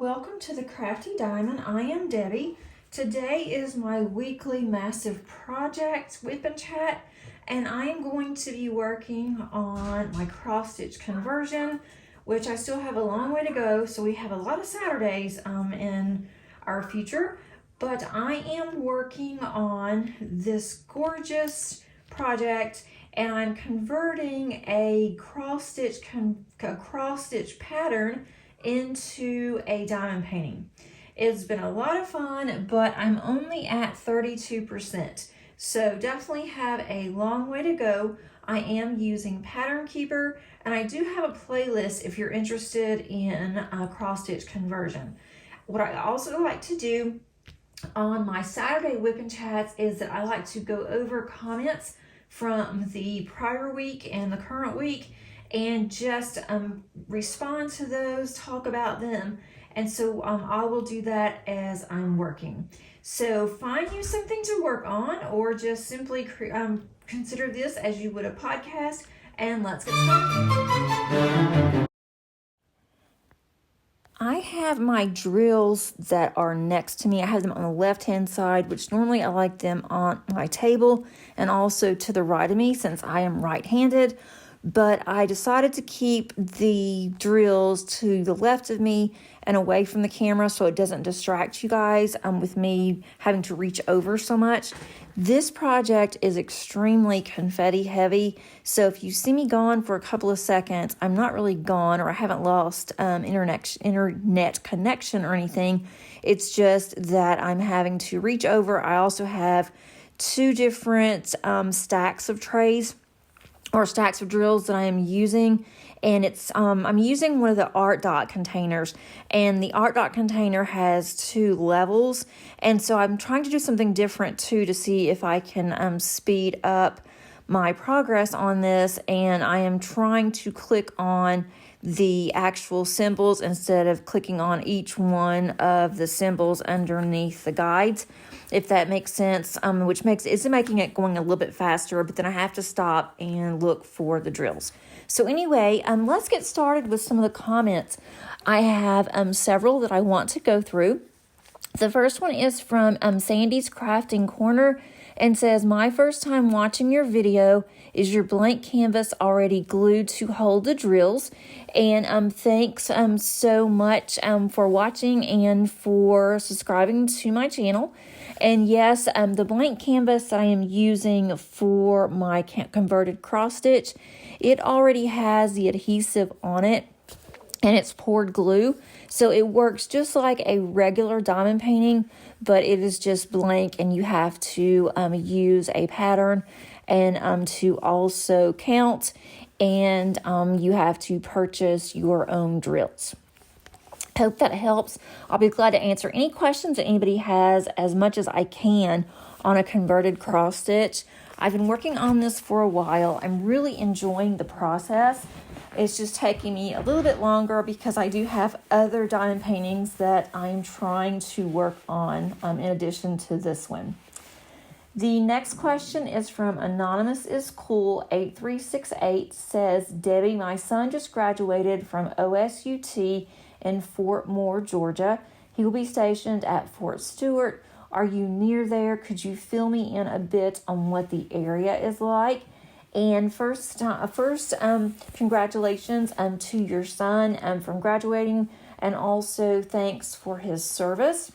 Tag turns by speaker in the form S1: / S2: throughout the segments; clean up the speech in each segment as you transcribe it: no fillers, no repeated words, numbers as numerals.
S1: welcome to the Crafty Diamond. I am Debbie. Today is my weekly massive project WIP and chat, and I am going to be working on my cross stitch conversion, which I still have a long way to go. So we have a lot of Saturdays in our future, but I am working on this gorgeous project, and I'm converting a cross stitch pattern into a diamond painting. It's been a lot of fun, but I'm only at 32%. So definitely have a long way to go. I am using Pattern Keeper, and I do have a playlist if you're interested in cross stitch conversion. What I also like to do on my Saturday WIP and chats is that I like to go over comments from the prior week and the current week and just respond to those, talk about them. And so I will do that as I'm working. So find you something to work on, or just simply consider this as you would a podcast, and let's get started. I have my drills that are next to me. I have them on the left-hand side, which normally I like them on my table, and also to the right of me since I am right-handed. But I decided to keep the drills to the left of me and away from the camera so it doesn't distract you guys with me having to reach over so much. This project is extremely confetti heavy, so if you see me gone for a couple of seconds, I'm not really gone, or I haven't lost internet connection or anything. It's just that I'm having to reach over. I also have two different stacks of trays or stacks of drills that I am using, and it's I'm using one of the art dot containers, and the art dot container has two levels, and so I'm trying to do something different too to see if I can speed up my progress on this. And I am trying to click on the actual symbols instead of clicking on each one of the symbols underneath the guides, if that makes sense, which it's making it going a little bit faster, but then I have to stop and look for the drills. So anyway, let's get started with some of the comments. I have several that I want to go through. The first one is from Sandy's Crafting Corner, and says, my first time watching your video. Is your blank canvas already glued to hold the drills? And thanks so much for watching and for subscribing to my channel. And yes, the blank canvas that I am using for my converted cross stitch, it already has the adhesive on it, and it's poured glue. So it works just like a regular diamond painting, but it is just blank, and you have to use a pattern and to also count, and you have to purchase your own drills. Hope that helps. I'll be glad to answer any questions that anybody has as much as I can on a converted cross stitch. I've been working on this for a while. I'm really enjoying the process. It's just taking me a little bit longer because I do have other diamond paintings that I'm trying to work on in addition to this one. The next question is from Anonymous is Cool 8368. Says, Debbie, my son just graduated from OSUT in Fort Moore, Georgia. He will be stationed at Fort Stewart. Are you near there? Could you fill me in a bit on what the area is like? And first, congratulations to your son from graduating, and also thanks for his service.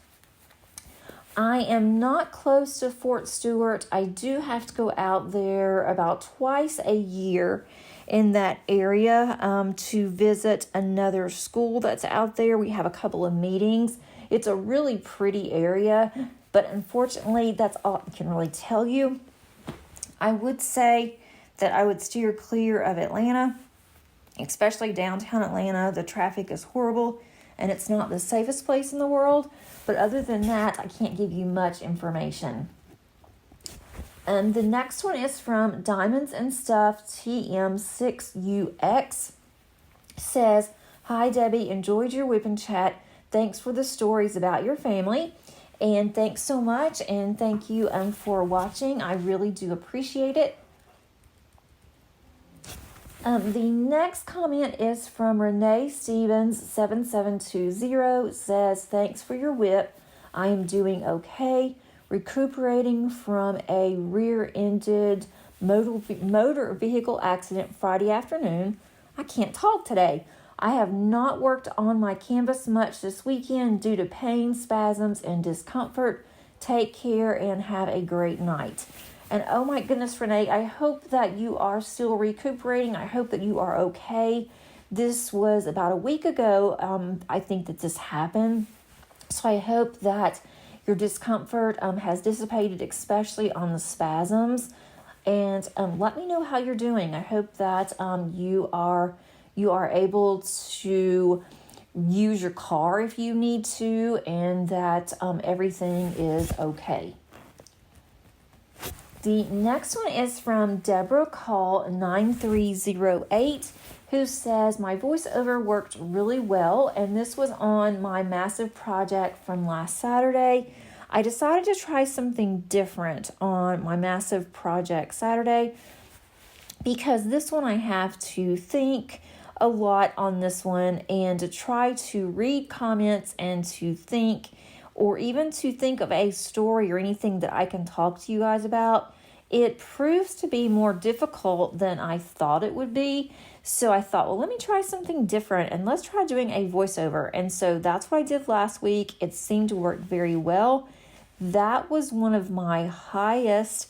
S1: I am not close to Fort Stewart. I do have to go out there about twice a year in that area to visit another school that's out there. We have a couple of meetings. It's a really pretty area, but unfortunately, that's all I can really tell you. I would say that I would steer clear of Atlanta, especially downtown Atlanta. The traffic is horrible, and it's not the safest place in the world. But other than that, I can't give you much information. The next one is from Diamonds and Stuff TM6UX. Says, hi Debbie, enjoyed your WIP and chat. Thanks for the stories about your family. And thanks so much, and thank you for watching. I really do appreciate it. The next comment is from Renee Stevens 7720. Says, thanks for your WIP. I am doing okay, recuperating from a rear-ended motor vehicle accident Friday afternoon. I can't talk today. I have not worked on my canvas much this weekend due to pain, spasms, and discomfort. Take care and have a great night. And oh my goodness, Renee, I hope that you are still recuperating. I hope that you are okay. This was about a week ago, I think that this happened. So I hope that your discomfort has dissipated, especially on the spasms. And let me know how you're doing. I hope that you are able to use your car if you need to, and that everything is okay. The next one is from Deborah Call 9308, who says, my voiceover worked really well, and this was on my massive project from last Saturday. I decided to try something different on my massive project Saturday because this one I have to think a lot on this one and to try to read comments and to think, or even to think of a story or anything that I can talk to you guys about. It proves to be more difficult than I thought it would be. So I thought, well, let me try something different and let's try doing a voiceover. And so that's what I did last week. It seemed to work very well. That was one of my highest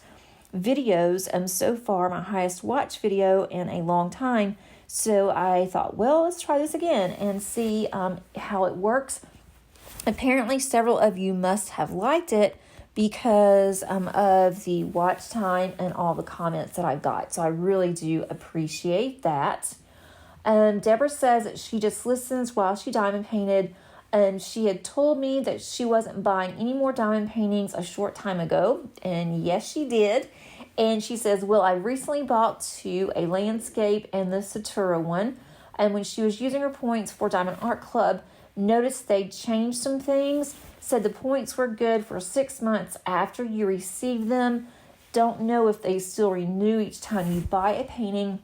S1: videos so far, my highest watch video in a long time. So I thought, well, let's try this again and see how it works. Apparently, several of you must have liked it because of the watch time and all the comments that I got. So I really do appreciate that. Deborah says that she just listens while she diamond painted. And she had told me that she wasn't buying any more diamond paintings a short time ago. And yes, she did. And she says, well, I recently bought two, a landscape and the Satura one. And when she was using her points for Diamond Art Club, noticed they changed some things. Said the points were good for 6 months after you receive them. Don't know if they still renew each time you buy a painting.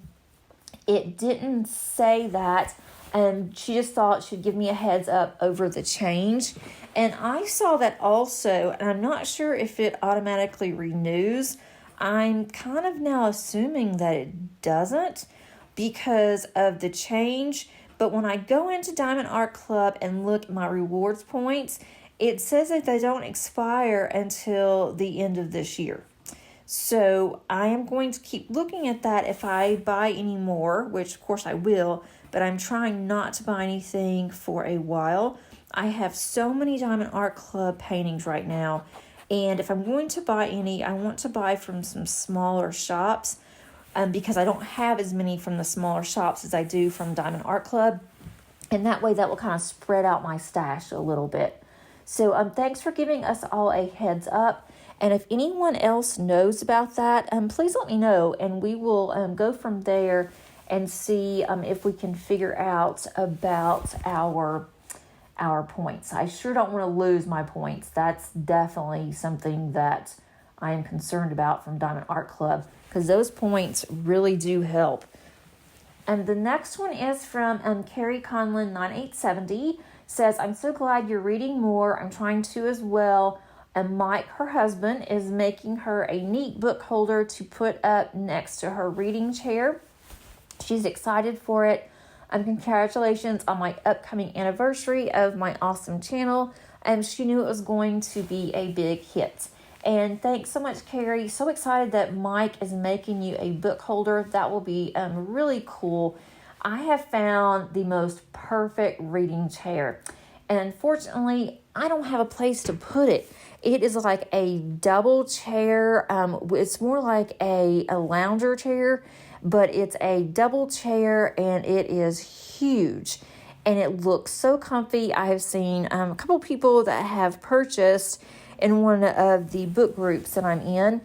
S1: It didn't say that. And she just thought she'd give me a heads up over the change. And I saw that also, and I'm not sure if it automatically renews. I'm kind of now assuming that it doesn't because of the change. But when I go into Diamond Art Club and look at my rewards points, it says that they don't expire until the end of this year. So I am going to keep looking at that if I buy any more, which of course I will, but I'm trying not to buy anything for a while. I have so many Diamond Art Club paintings right now, and if I'm going to buy any, I want to buy from some smaller shops because I don't have as many from the smaller shops as I do from Diamond Art Club, and that way that will kind of spread out my stash a little bit. So thanks for giving us all a heads up. And if anyone else knows about that, please let me know, and we will go from there and see if we can figure out about our points. I sure don't want to lose my points. That's definitely something that I am concerned about from Diamond Art Club because those points really do help. And the next one is from Carrie Conlon 9870. Says, I'm so glad you're reading more. I'm trying to as well. And Mike, her husband, is making her a neat book holder to put up next to her reading chair. She's excited for it. Congratulations on my upcoming anniversary of my awesome channel. She knew it was going to be a big hit. And thanks so much, Carrie. So excited that Mike is making you a book holder. That will be really cool. I have found the most perfect reading chair. And unfortunately, I don't have a place to put it. It is like a double chair. It's more like a lounger chair, but it's a double chair and it is huge. And it looks so comfy. I have seen a couple people that have purchased in one of the book groups that I'm in.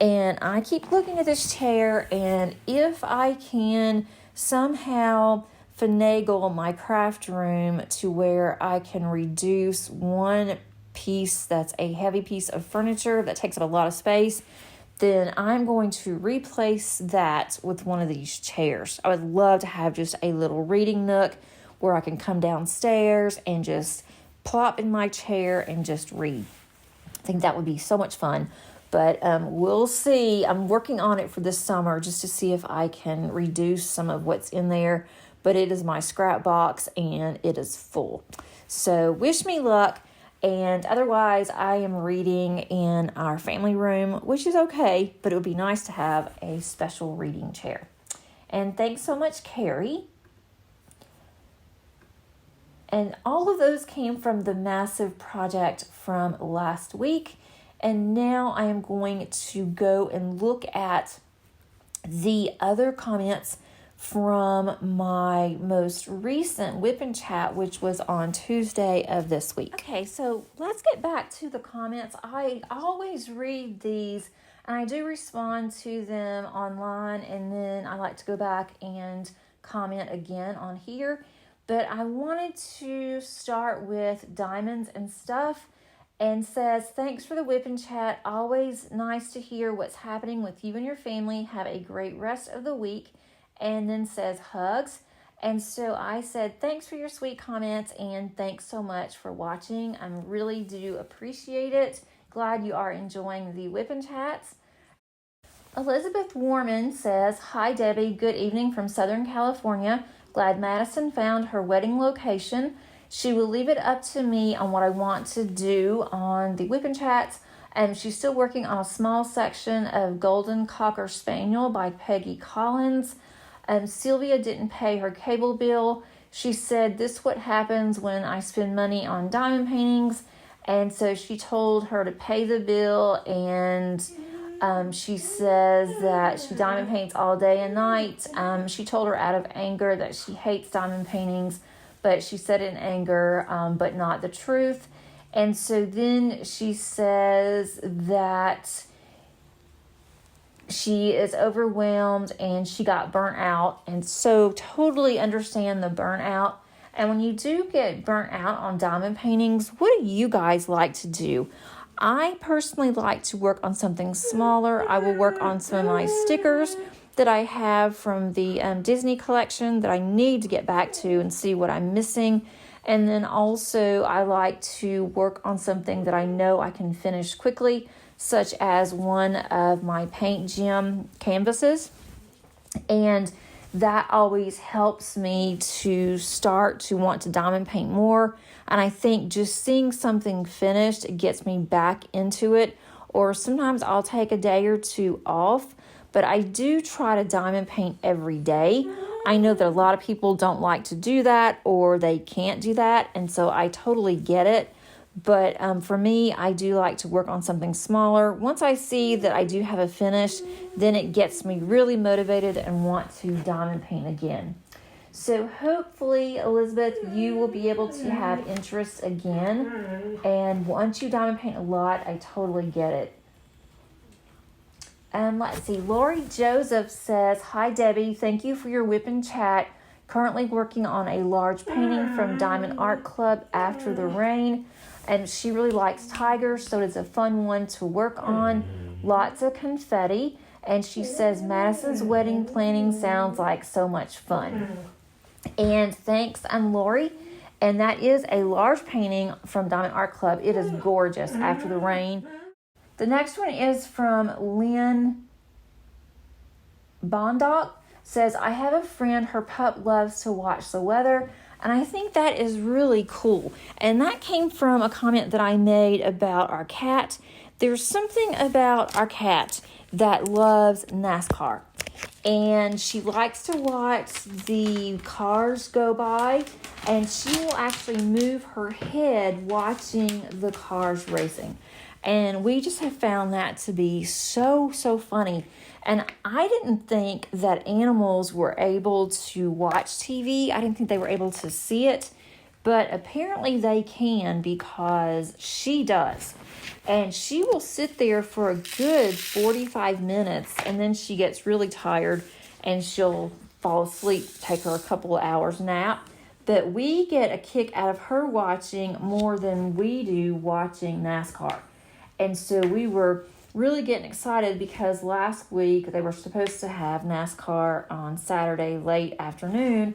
S1: And I keep looking at this chair, and if I can somehow finagle my craft room to where I can reduce one piece that's a heavy piece of furniture that takes up a lot of space then I'm going to replace that with one of these chairs. I would love to have just a little reading nook where I can come downstairs and just plop in my chair and just read. I think that would be so much fun. But we'll see. I'm working on it for this summer just to see if I can reduce some of what's in there. But it is my scrap box and it is full. So wish me luck. And otherwise, I am reading in our family room, which is okay, but it would be nice to have a special reading chair. And thanks so much, Carrie. And all of those came from the massive project from last week. And now I am going to go and look at the other comments from my most recent WIP and Chat, which was on Tuesday of this week. Okay, so let's get back to the comments. I always read these and I do respond to them online, and then I like to go back and comment again on here. But I wanted to start with Diamonds and Stuff, and says, thanks for the WIP and Chat. Always nice to hear what's happening with you and your family. Have a great rest of the week. And then says hugs. And so I said, thanks for your sweet comments and thanks so much for watching. I really do appreciate it. Glad you are enjoying the WIP and Chats. Elizabeth Warman says, hi Debbie, good evening from Southern California. Glad Madison found her wedding location. She will leave it up to me on what I want to do on the WIP and Chats. And she's still working on a small section of Golden Cocker Spaniel by Peggy Collins. Sylvia didn't pay her cable bill. She said, this what happens when I spend money on diamond paintings. And so she told her to pay the bill, and she says that she diamond paints all day and night. She told her out of anger that she hates diamond paintings, but she said it in anger, but not the truth. And so then she says that she is overwhelmed and she got burnt out, and so totally understand the burnout. And when you do get burnt out on diamond paintings, what do you guys like to do? I personally like to work on something smaller. I will work on some of my stickers that I have from the Disney collection that I need to get back to and see what I'm missing. And then also I like to work on something that I know I can finish quickly, such as one of my paint gem canvases. And that always helps me to start to want to diamond paint more. And I think just seeing something finished, it gets me back into it. Or sometimes I'll take a day or two off, but I do try to diamond paint every day. I know that a lot of people don't like to do that, or they can't do that, and so I totally get it. But for me, I do like to work on something smaller. Once I see that I do have a finish, then it gets me really motivated and want to diamond paint again. So hopefully, Elizabeth, you will be able to have interest again. And once you diamond paint a lot, I totally get it. Let's see, Lori Joseph says, hi Debbie, thank you for your WIP and Chat. Currently working on a large painting from Diamond Art Club, After the Rain. And she really likes tigers, so it's a fun one to work on. Lots of confetti. And she says, Madison's wedding planning sounds like so much fun. And thanks, I'm Lori. And that is a large painting from Diamond Art Club. It is gorgeous, After the Rain. The next one is from Lynn Bondock. Says, I have a friend, her pup loves to watch the weather. And I think that is really cool. And that came from a comment that I made about our cat. There's something about our cat that loves NASCAR. And she likes to watch the cars go by. And she will actually move her head watching the cars racing. And we just have found that to be so funny. And I didn't think that animals were able to watch TV. I didn't think they were able to see it. But apparently they can, because she does. And she will sit there for a good 45 minutes. And then she gets really tired and she'll fall asleep, take her a couple of hours nap. But we get a kick out of her watching more than we do watching NASCAR. And so we were really getting excited because last week they were supposed to have NASCAR on Saturday late afternoon,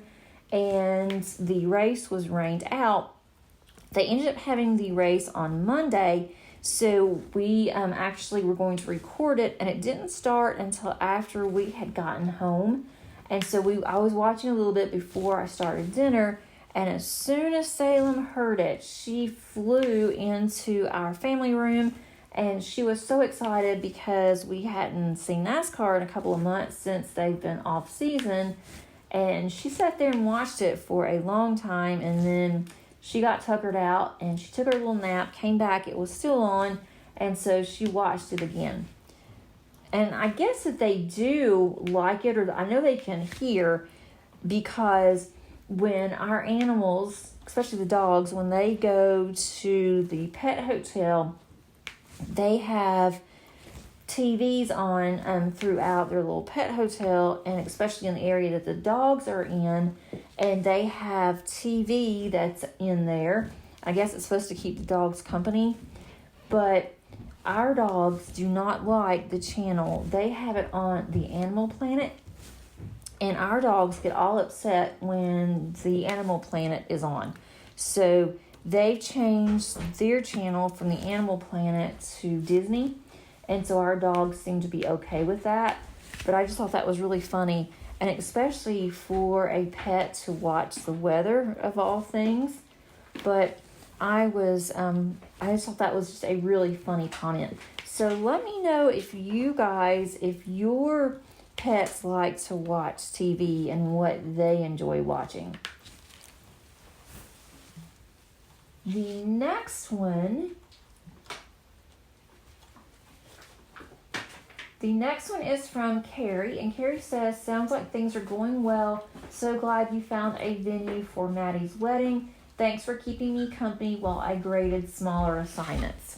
S1: and the race was rained out. They ended up having the race on Monday, so we actually were going to record it, and it didn't start until after we had gotten home. And so I was watching a little bit before I started dinner, and as soon as Salem heard it, she flew into our family room, and she was so excited because we hadn't seen NASCAR in a couple of months since they've been off season. And she sat there and watched it for a long time, and then she got tuckered out, and she took her little nap, came back, it was still on, and so she watched it again. And I guess that they do like it, or I know they can hear, because when our animals, especially the dogs, when they go to the pet hotel, they have TVs on throughout their little pet hotel, and especially in the area that the dogs are in, and they have TV that's in there. I guess it's supposed to keep the dogs company, but our dogs do not like the channel. They have it on the Animal Planet, and our dogs get all upset when the Animal Planet is on. So they've changed their channel from the Animal Planet to Disney, and so our dogs seem to be okay with that. But I just thought that was really funny, and especially for a pet to watch the weather of all things. But I just thought that was just a really funny comment. So let me know if you guys, if your pets like to watch TV and what they enjoy watching. The next one is from Carrie, and Carrie says, sounds like things are going well. So glad you found a venue for Maddie's wedding. Thanks for keeping me company while I graded smaller assignments.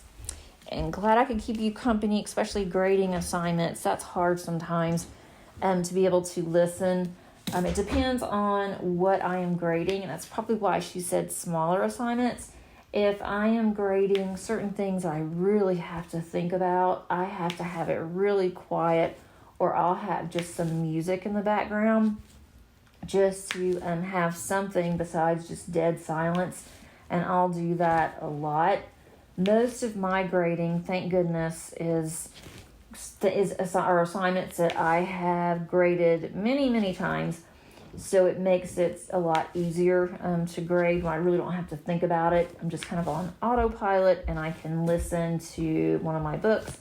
S1: And glad I could keep you company, especially grading assignments. That's hard sometimes to be able to listen. It depends on what I am grading, and that's probably why she said smaller assignments. If I am grading certain things I really have to think about, I have to have it really quiet, or I'll have just some music in the background just to have something besides just dead silence, and I'll do that a lot. Most of my grading, thank goodness, is assignments that I have graded many times, so it makes it a lot easier to grade when I really don't have to think about it. I'm just kind of on autopilot, and I can listen to one of my books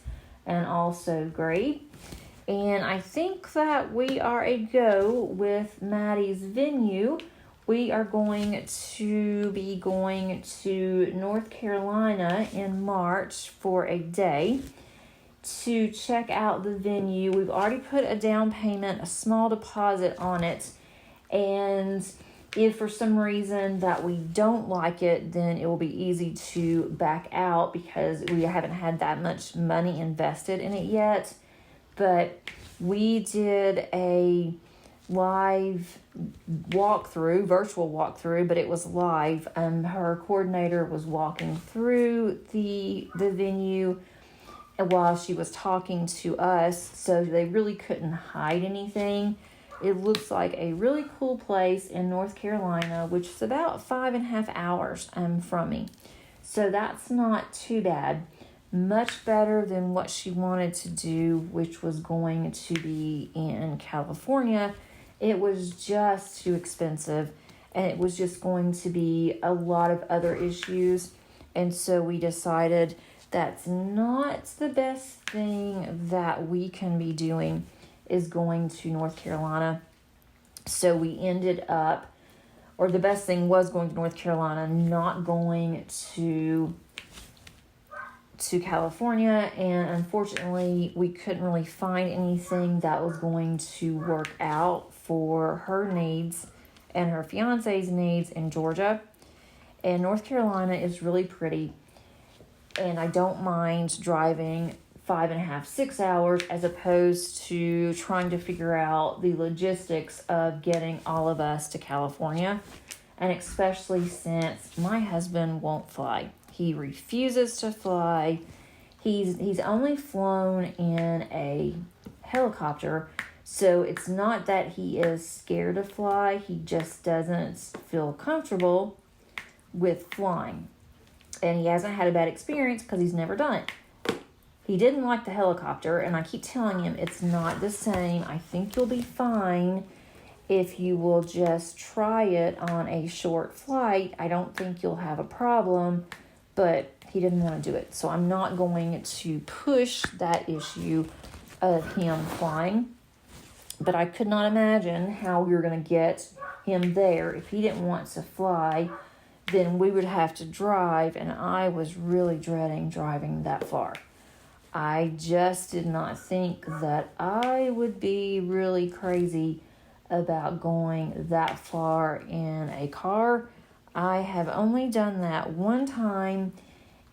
S1: and also grade. And I think that we are a go with Maddie's venue. We are going to be going to North Carolina in March for a day to check out the venue. We've already put a down payment, a small deposit on it. And if for some reason that we don't like it, then it will be easy to back out because we haven't had that much money invested in it yet. But we did a live walkthrough, virtual walkthrough, but it was live. Her coordinator was walking through the venue while she was talking to us, so they really couldn't hide anything. It looks like a really cool place in North Carolina, which is about 5.5 hours from me. So that's not too bad. Much better than what she wanted to do, which was going to be in California. It was just too expensive, and it was just going to be a lot of other issues. And so we decided that's not the best thing that we can be doing, is going to North Carolina. So we ended up, or the best thing was going to North Carolina, not going to California. And unfortunately, we couldn't really find anything that was going to work out for her needs and her fiance's needs in Georgia. And North Carolina is really pretty, and I don't mind driving 5.5, 6 hours as opposed to trying to figure out the logistics of getting all of us to California. And especially since my husband won't fly. He refuses to fly. He's only flown in a helicopter, so it's not that he is scared to fly. He just doesn't feel comfortable with flying. And he hasn't had a bad experience because he's never done it. He didn't like the helicopter, and I keep telling him it's not the same. I think you'll be fine if you will just try it on a short flight. I don't think you'll have a problem, but he didn't want to do it. So I'm not going to push that issue of him flying. But I could not imagine how we were going to get him there. If he didn't want to fly, then we would have to drive, and I was really dreading driving that far. I just did not think that I would be really crazy about going that far in a car. I have only done that one time,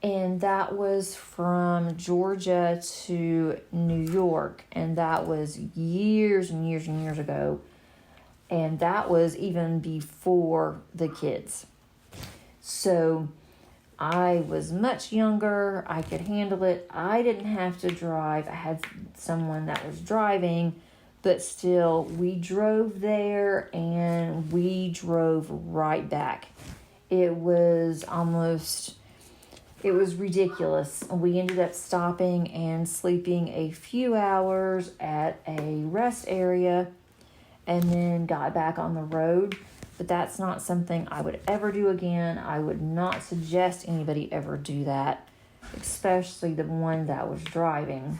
S1: and that was from Georgia to New York, and that was years and years and years ago, and that was even before the kids. So I was much younger. I could handle it. I didn't have to drive. I had someone that was driving, but still, we drove there and we drove right back. It was ridiculous. We ended up stopping and sleeping a few hours at a rest area and then got back on the road. But that's not something I would ever do again. I would not suggest anybody ever do that, especially the one that was driving.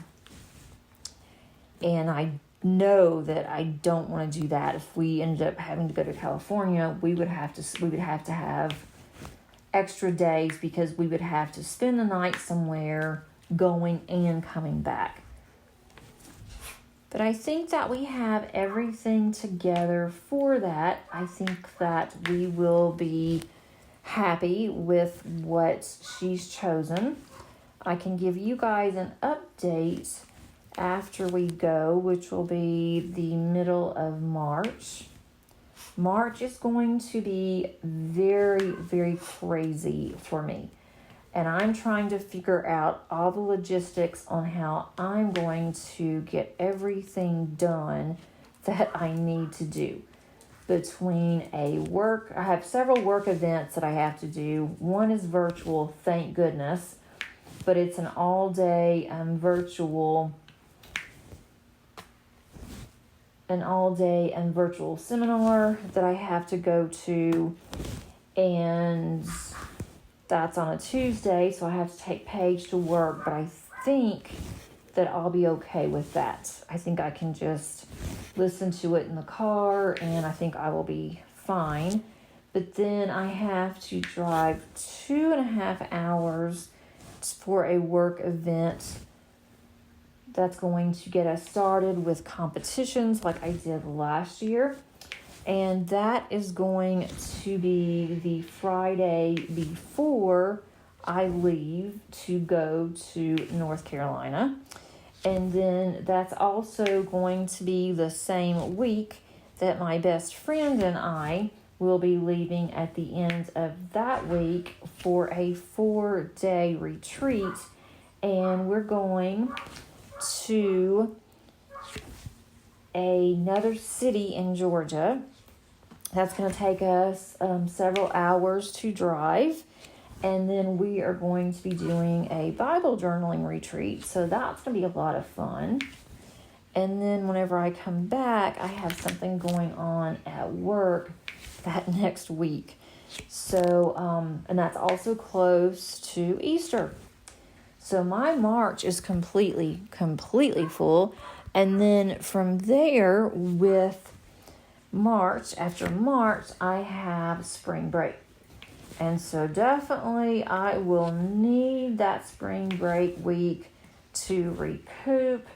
S1: And I know that I don't want to do that. If we ended up having to go to California, we would have to have extra days because we would have to spend the night somewhere going and coming back. But I think that we have everything together for that. I think that we will be happy with what she's chosen. I can give you guys an update after we go, which will be the middle of March. March is going to be very, very crazy for me. And I'm trying to figure out all the logistics on how I'm going to get everything done that I need to do. Between I have several work events that I have to do. One is virtual, thank goodness, but it's an all-day virtual seminar that I have to go to, and that's on a Tuesday, so I have to take Paige to work, but I think that I'll be okay with that. I think I can just listen to it in the car, and I think I will be fine. But then I have to drive 2.5 hours for a work event that's going to get us started with competitions like I did last year. And that is going to be the Friday before I leave to go to North Carolina. And then that's also going to be the same week that my best friend and I will be leaving at the end of that week for a 4-day retreat. And we're going to another city in Georgia. That's going to take us several hours to drive. And then we are going to be doing a Bible journaling retreat. So that's going to be a lot of fun. And then whenever I come back, I have something going on at work that next week. So, and that's also close to Easter. So my March is completely full. And then from there, with March, after March, I have spring break. And so definitely I will need that spring break week to recoup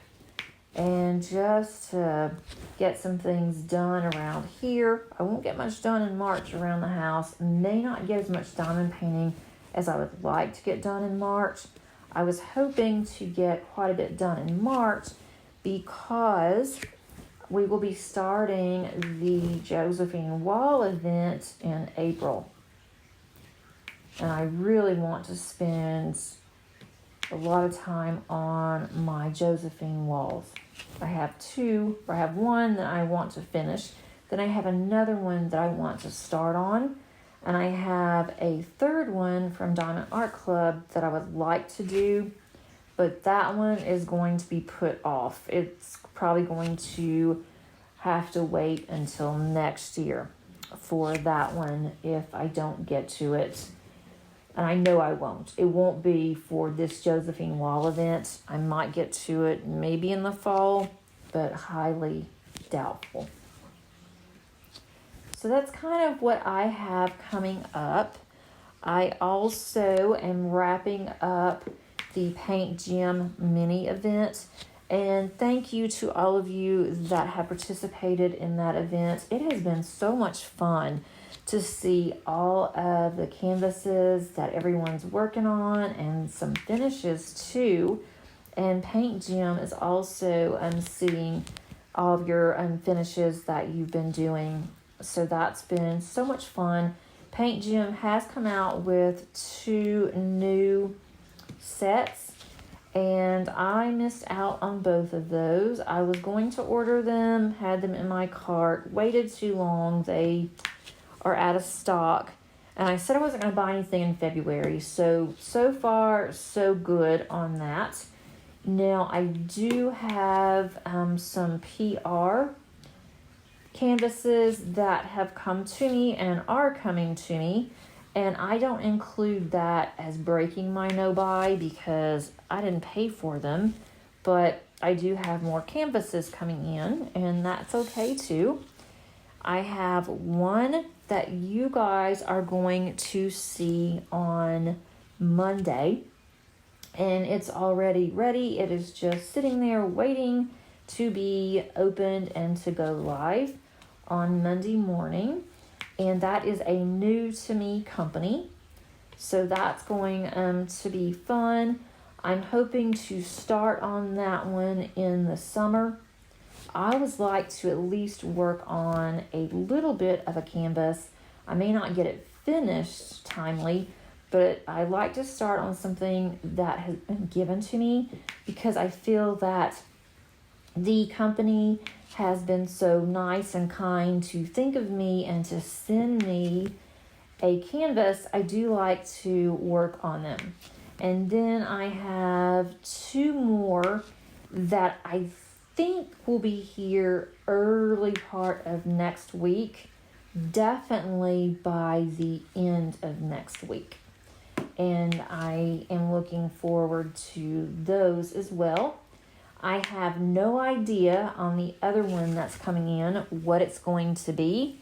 S1: and just to get some things done around here. I won't get much done in March around the house. May not get as much diamond painting as I would like to get done in March. I was hoping to get quite a bit done in March because we will be starting the Josephine Wall event in April. And I really want to spend a lot of time on my Josephine walls. I have two, or I have one that I want to finish. Then I have another one that I want to start on. And I have a third one from Diamond Art Club that I would like to do. But that one is going to be put off. It's probably going to have to wait until next year for that one if I don't get to it. And I know I won't. It won't be for this Josephine wall event. I might get to it maybe in the fall, but highly doubtful. So that's kind of what I have coming up. I also am wrapping up the Paint Gym mini event. And thank you to all of you that have participated in that event. It has been so much fun to see all of the canvases that everyone's working on and some finishes too. And Paint Gym is also seeing all of your finishes that you've been doing. So that's been so much fun. Paint Gym has come out with 2 new sets, and I missed out on both of those. I was going to order them, had them in my cart, waited too long. They are out of stock, and I said I wasn't going to buy anything in February. So far, so good on that. Now, I do have some PR canvases that have come to me and are coming to me, and I don't include that as breaking my no-buy because I didn't pay for them, but I do have more canvases coming in, and that's okay too. I have one that you guys are going to see on Monday, and it's already ready. It is just sitting there waiting to be opened and to go live on Monday morning. And that is a new to me company. So that's going to be fun. I'm hoping to start on that one in the summer. I would like to at least work on a little bit of a canvas. I may not get it finished timely, but I like to start on something that has been given to me because I feel that the company has been so nice and kind to think of me and to send me a canvas. I do like to work on them. And then I have 2 more that I think will be here early part of next week, definitely by the end of next week. And I am looking forward to those as well. I have no idea on the other one that's coming in what it's going to be.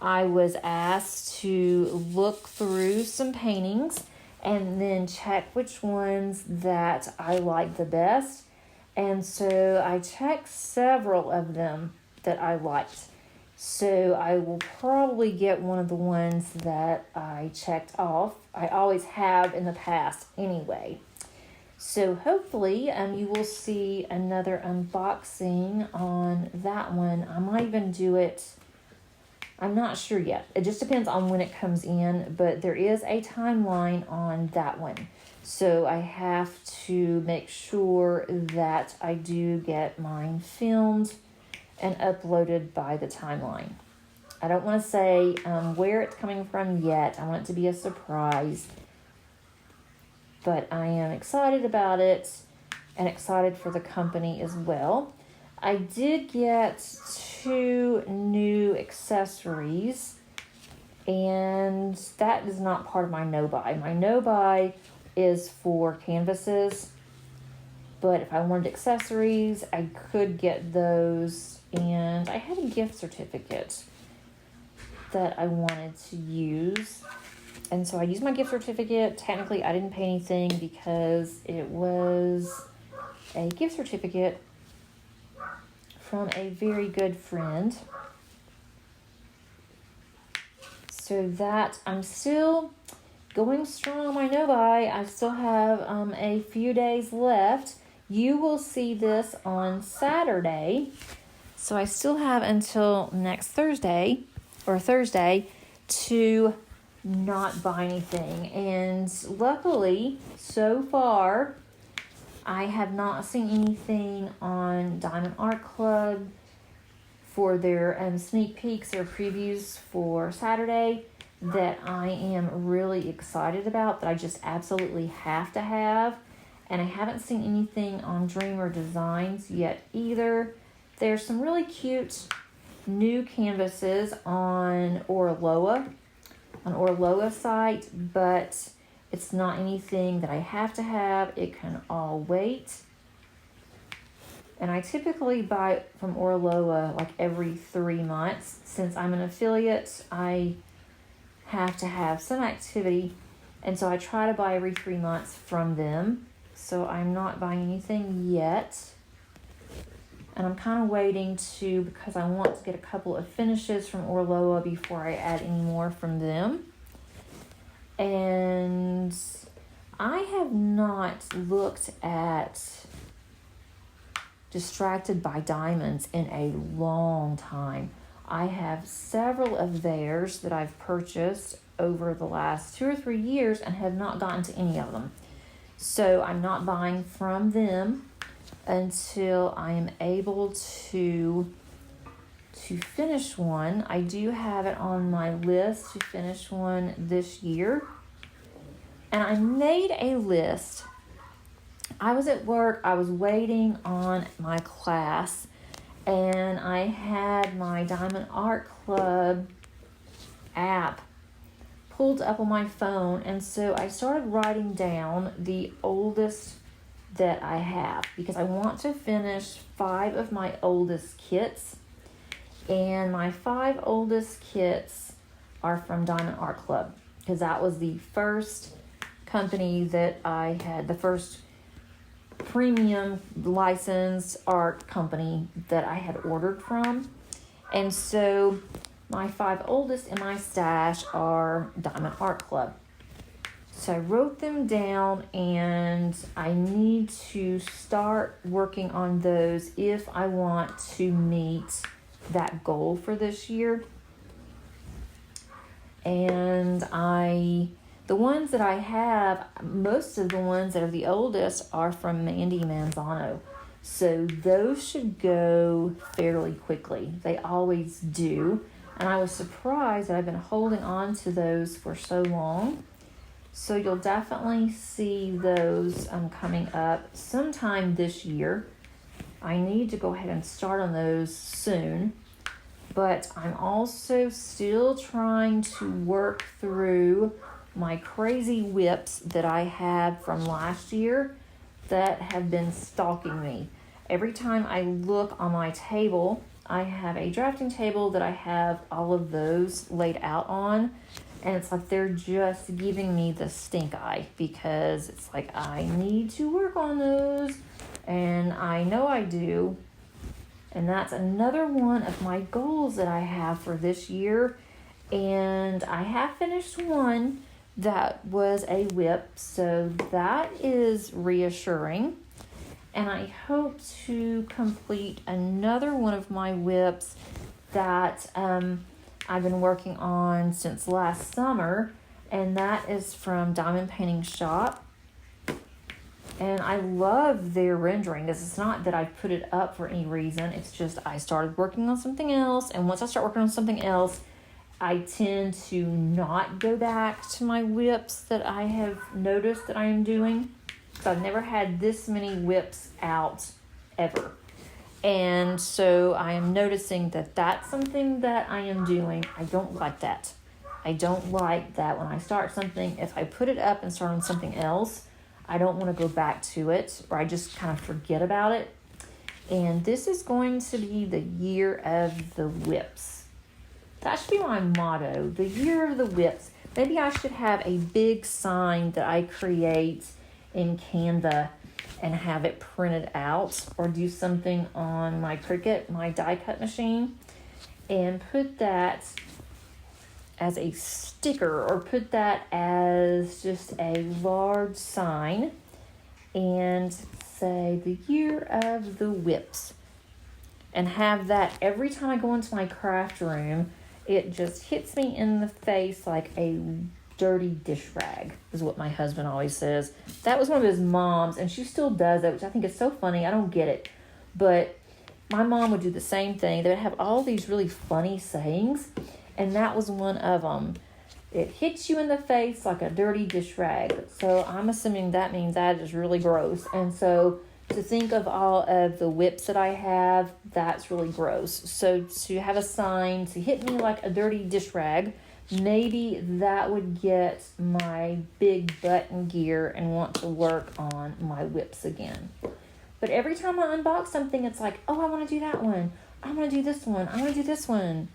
S1: I was asked to look through some paintings and then check which ones that I like the best. And so I checked several of them that I liked. So I will probably get one of the ones that I checked off. I always have in the past anyway. So hopefully you will see another unboxing on that one. I might even do it. I'm not sure yet. It just depends on when it comes in, but there is a timeline on that one. So I have to make sure that I do get mine filmed and uploaded by the timeline. I don't want to say where it's coming from yet. I want it to be a surprise. But I am excited about it and excited for the company as well. I did get 2 new accessories, and that is not part of my no-buy. My no-buy is for canvases, but if I wanted accessories, I could get those, and I had a gift certificate that I wanted to use. And so I used my gift certificate. Technically, I didn't pay anything because it was a gift certificate from a very good friend. So that I'm still going strong on my no-buy. I still have a few days left. You will see this on Saturday. So I still have until next Thursday to not buy anything. And luckily, so far, I have not seen anything on Diamond Art Club for their sneak peeks or previews for Saturday that I am really excited about, that I just absolutely have to have. And I haven't seen anything on Dreamer Designs yet either. There's some really cute new canvases on Oraloa site, but it's not anything that I have to have. It can all wait. And I typically buy from Oraloa like every 3 months. Since I'm an affiliate, I have to have some activity, and so I try to buy every 3 months from them. So I'm not buying anything yet. And I'm kind of waiting to, because I want to get a couple of finishes from Oraloa before I add any more from them. And I have not looked at Distracted by Diamonds in a long time. I have several of theirs that I've purchased over the last 2 or 3 years and have not gotten to any of them. So I'm not buying from them until I am able to finish one. I do have it on my list to finish one this year. And I made a list. I was at work, I was waiting on my class, and I had my Diamond Art Club app pulled up on my phone, and so I started writing down the oldest that I have, because I want to finish 5 of my oldest kits, and my 5 oldest kits are from Diamond Art Club, because that was the first company that I had, the first premium licensed art company that I had ordered from. And so my 5 oldest in my stash are Diamond Art Club. So I wrote them down, and I need to start working on those if I want to meet that goal for this year. And the ones that I have, most of the ones that are the oldest are from Mandy Manzano. So those should go fairly quickly. They always do. And I was surprised that I've been holding on to those for so long. So you'll definitely see those coming up sometime this year. I need to go ahead and start on those soon. But I'm also still trying to work through my crazy WIPs that I had from last year that have been stalking me. Every time I look on my table, I have a drafting table that I have all of those laid out on, and it's like they're just giving me the stink eye, because it's like I need to work on those, and I know I do. And that's another one of my goals that I have for this year. And I have finished one that was a WIP, so that is reassuring. And I hope to complete another one of my WIPs that I've been working on since last summer, and that is from Diamond Painting Shop. And I love their rendering. It's not that I put it up for any reason. It's just I started working on something else, and once I start working on something else, I tend to not go back to my WIPs that I have noticed that I am doing. So I've never had this many WIPs out ever. And so I am noticing that that's something that I am doing. I don't like that. I don't like that when I start something, if I put it up and start on something else, I don't want to go back to it, or I just kind of forget about it. And this is going to be the year of the WIPs. That should be my motto, the year of the WIPs. Maybe I should have a big sign that I create in Canva and have it printed out, or do something on my Cricut, my die cut machine, and put that as a sticker, or put that as just a large sign and say the year of the WIPs, and have that every time I go into my craft room. It just hits me in the face like a dirty dish rag, is what my husband always says. That was one of his moms, and she still does it, which I think is so funny. I don't get it. But my mom would do the same thing. They would have all these really funny sayings, and that was one of them. It hits you in the face like a dirty dish rag. So I'm assuming that means that is really gross. And so to think of all of the WIPs that I have, that's really gross. So to have a sign to hit me like a dirty dish rag, maybe that would get my big butt in gear and want to work on my WIPs again. But every time I unbox something, it's like, oh, I want to do that one. I want to do this one. I want to do this one.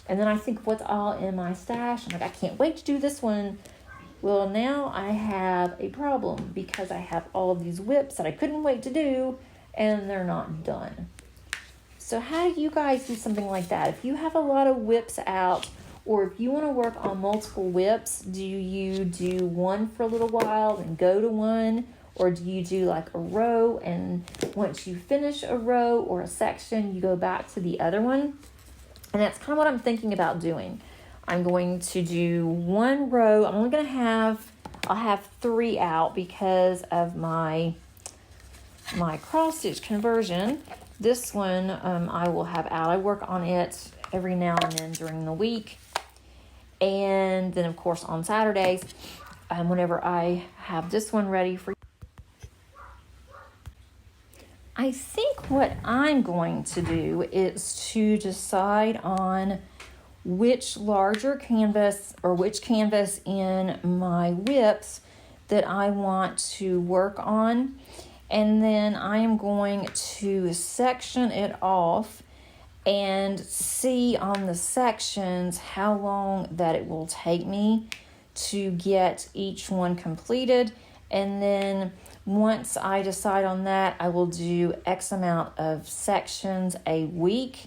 S1: And then I think of what's all in my stash. I'm like, I can't wait to do this one. Well, now I have a problem because I have all of these WIPs that I couldn't wait to do, and they're not done. So how do you guys do something like that? If you have a lot of WIPs out, or if you want to work on multiple WIPs, do you do one for a little while and go to one? Or do you do like a row, and once you finish a row or a section, you go back to the other one? And that's kind of what I'm thinking about doing. I'm going to do one row. I'll have 3 out because of my cross stitch conversion. This one I will have out. I work on it every now and then during the week. And then of course on Saturdays, whenever I have this one ready for I think what I'm going to do is to decide on which larger canvas or which canvas in my WIPs that I want to work on. And then I am going to section it off and see on the sections how long that it will take me to get each one completed. And then once I decide on that, I will do X amount of sections a week.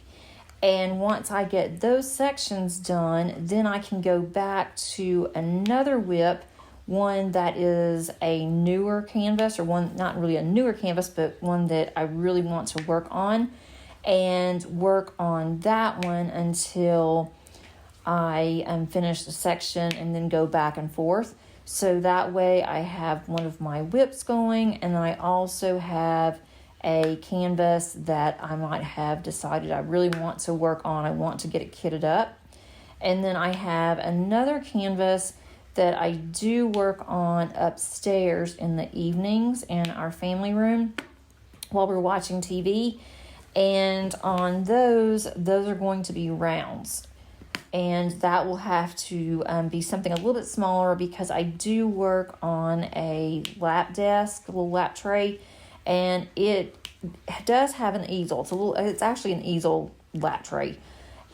S1: And once I get those sections done, then I can go back to another WIP, one that is a newer canvas, or one, not really a newer canvas, but one that I really want to work on, and work on that one until I finish the section, and then go back and forth. So that way I have one of my WIPs going, and then I also have a canvas that I might have decided I really want to work on. I want to get it kitted up. And then I have another canvas that I do work on upstairs in the evenings in our family room while we're watching TV. And on those are going to be rounds. And that will have to be something a little bit smaller because I do work on a lap desk, a little lap tray, and it does have an easel. It's actually an easel lap tray.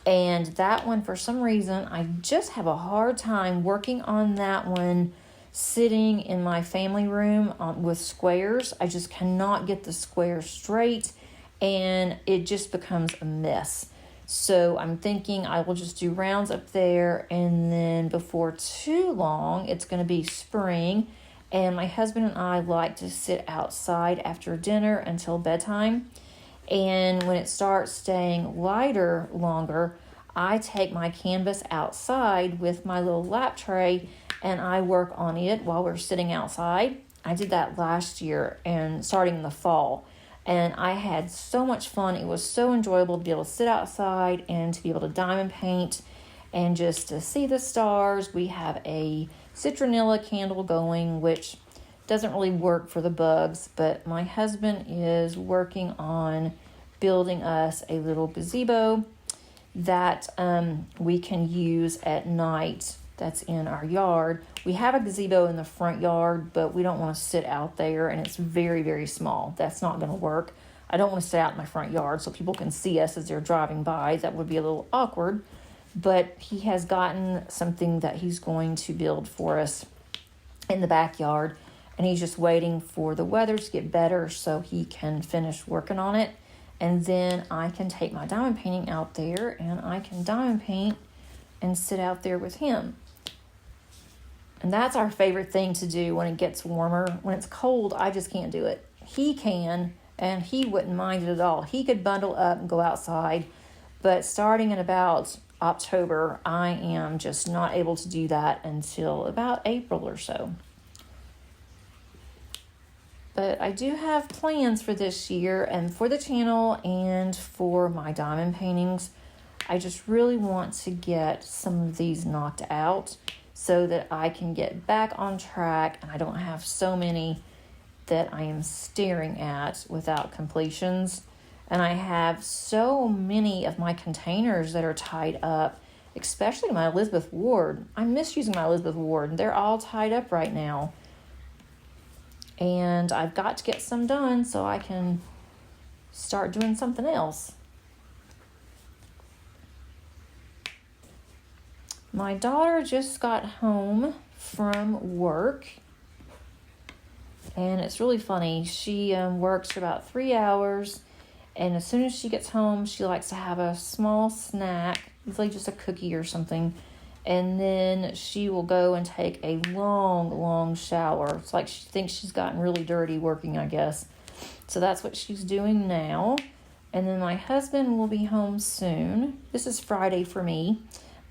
S1: And that one, for some reason, I just have a hard time working on that one sitting in my family room with squares. I just cannot get the squares straight, and it just becomes a mess. So I'm thinking I will just do rounds up there, and then before too long, it's going to be spring, and my husband and I like to sit outside after dinner until bedtime. And when it starts staying lighter longer, I take my canvas outside with my little lap tray, and I work on it while we're sitting outside. I did that last year and starting in the fall. And I had so much fun. It was so enjoyable to be able to sit outside and to be able to diamond paint and just to see the stars. We have a citronella candle going, which doesn't really work for the bugs, but my husband is working on building us a little gazebo that we can use at night. That's in our yard. We have a gazebo in the front yard, but we don't want to sit out there, and it's very, very small. That's not going to work. I don't want to sit out in my front yard so people can see us as they're driving by. That would be a little awkward, but he has gotten something that he's going to build for us in the backyard, and he's just waiting for the weather to get better so he can finish working on it, and then I can take my diamond painting out there, and I can diamond paint and sit out there with him. And that's our favorite thing to do when it gets warmer. When it's cold, I just can't do it. He can, and he wouldn't mind it at all. He could bundle up and go outside, but starting at about October. I am just not able to do that until about April or so. But I do have plans for this year and for the channel and for my diamond paintings. I just really want to get some of these knocked out so that I can get back on track and I don't have so many that I am staring at without completions. And I have so many of my containers that are tied up, especially my Elizabeth Ward. I miss using my Elizabeth Ward. They're all tied up right now. And I've got to get some done so I can start doing something else. My daughter just got home from work. And it's really funny. She works for about 3 hours. And as soon as she gets home, she likes to have a small snack, usually just a cookie or something. And then she will go and take a long shower. It's like she thinks she's gotten really dirty working, I guess. So that's what she's doing now. And then my husband will be home soon. This is Friday for me.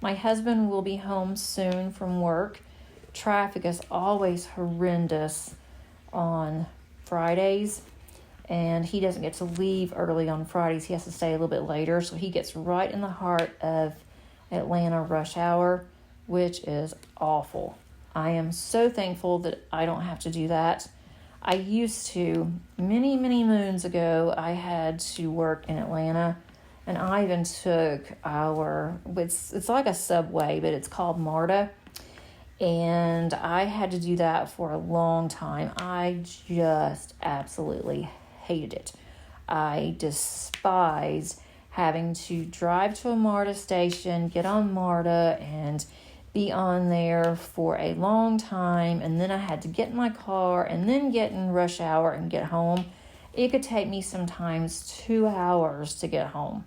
S1: My husband will be home soon from work. Traffic is always horrendous on Fridays. And he doesn't get to leave early on Fridays. He has to stay a little bit later. So he gets right in the heart of Atlanta rush hour, which is awful. I am so thankful that I don't have to do that. I used to, many moons ago, I had to work in Atlanta. And I even took it's like a subway, but it's called MARTA. And I had to do that for a long time. I just absolutely hated it. I despised having to drive to a MARTA station, get on MARTA, and be on there for a long time. And then I had to get in my car and then get in rush hour and get home. It could take me sometimes 2 hours to get home.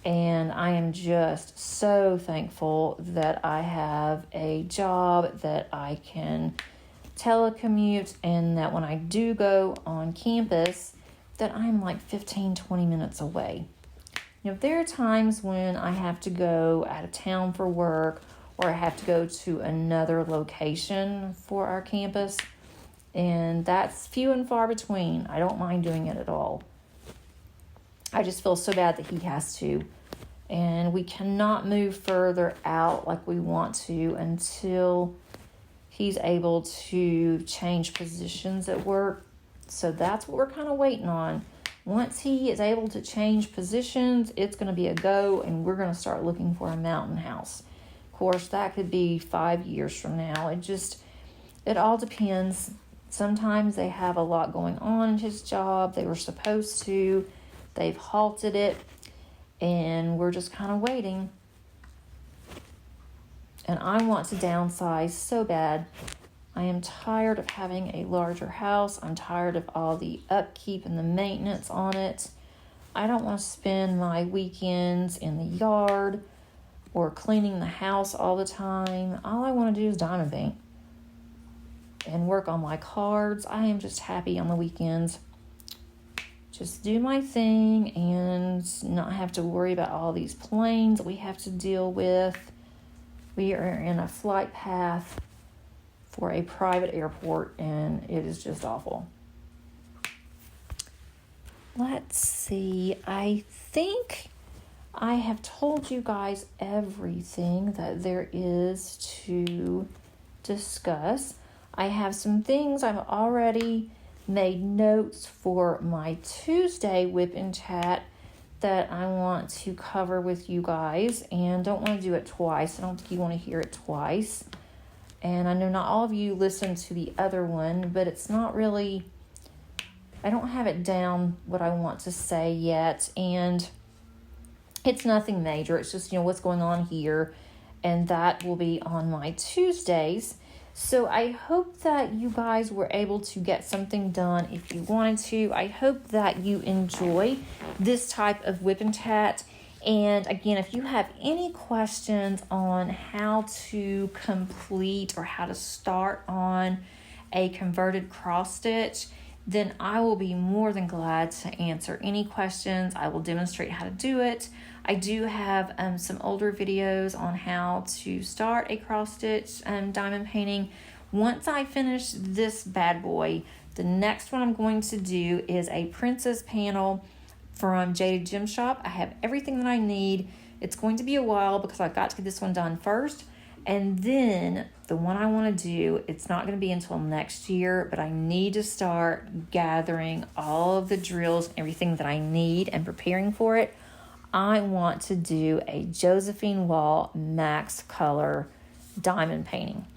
S1: And I am just so thankful that I have a job that I can telecommute, and that when I do go on campus, that I'm like 15-20 minutes away. You know, there are times when I have to go out of town for work, or I have to go to another location for our campus, and that's few and far between. I don't mind doing it at all. I just feel so bad that he has to. And we cannot move further out like we want to until he's able to change positions at work. So that's what we're kind of waiting on. Once he is able to change positions, it's going to be a go, and we're going to start looking for a mountain house. Of course, that could be 5 years from now. It all depends. Sometimes they have a lot going on in his job. They were supposed to. They've halted it. And we're just kind of waiting. And I want to downsize so bad. I am tired of having a larger house. I'm tired of all the upkeep and the maintenance on it. I don't want to spend my weekends in the yard or cleaning the house all the time. All I want to do is diamond paint and work on my cards. I am just happy on the weekends. Just do my thing and not have to worry about all these planes we have to deal with. We are in a flight path for a private airport, and it is just awful. Let's see. I think I have told you guys everything that there is to discuss. I have some things I've already made notes for my Tuesday WIP and chat that I want to cover with you guys, and don't want to do it twice. I don't think you want to hear it twice. And I know not all of you listened to the other one, but it's not really, I don't have it down what I want to say yet, and it's nothing major. It's just, what's going on here, and that will be on my Tuesdays. So I hope that you guys were able to get something done if you wanted to. I hope that you enjoy this type of WIP and chat. And again, if you have any questions on how to complete or how to start on a converted cross stitch, then I will be more than glad to answer any questions. I will demonstrate how to do it. I do have some older videos on how to start a cross-stitch diamond painting. Once I finish this bad boy, the next one I'm going to do is a princess panel from Jaded Gem Shop. I have everything that I need. It's going to be a while because I've got to get this one done first. And then the one I want to do, it's not going to be until next year, but I need to start gathering all of the drills, everything that I need and preparing for it. I want to do a Josephine Wall Max Color diamond painting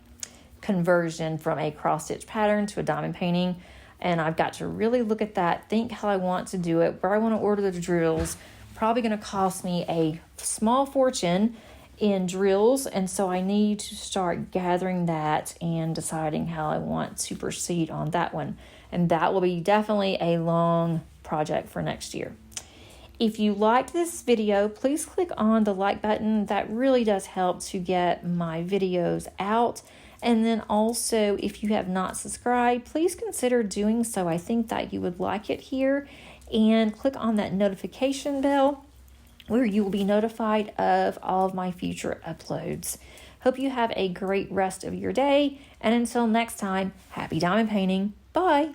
S1: conversion from a cross-stitch pattern to a diamond painting. And I've got to really look at that, think how I want to do it, where I want to order the drills. Probably going to cost me a small fortune in drills, and so I need to start gathering that and deciding how I want to proceed on that one. And that will be definitely a long project for next year. If you liked this video, please click on the like button. That really does help to get my videos out. And then also, if you have not subscribed, please consider doing so. I think that you would like it here. And click on that notification bell where you will be notified of all of my future uploads. Hope you have a great rest of your day. And until next time, happy diamond painting. Bye.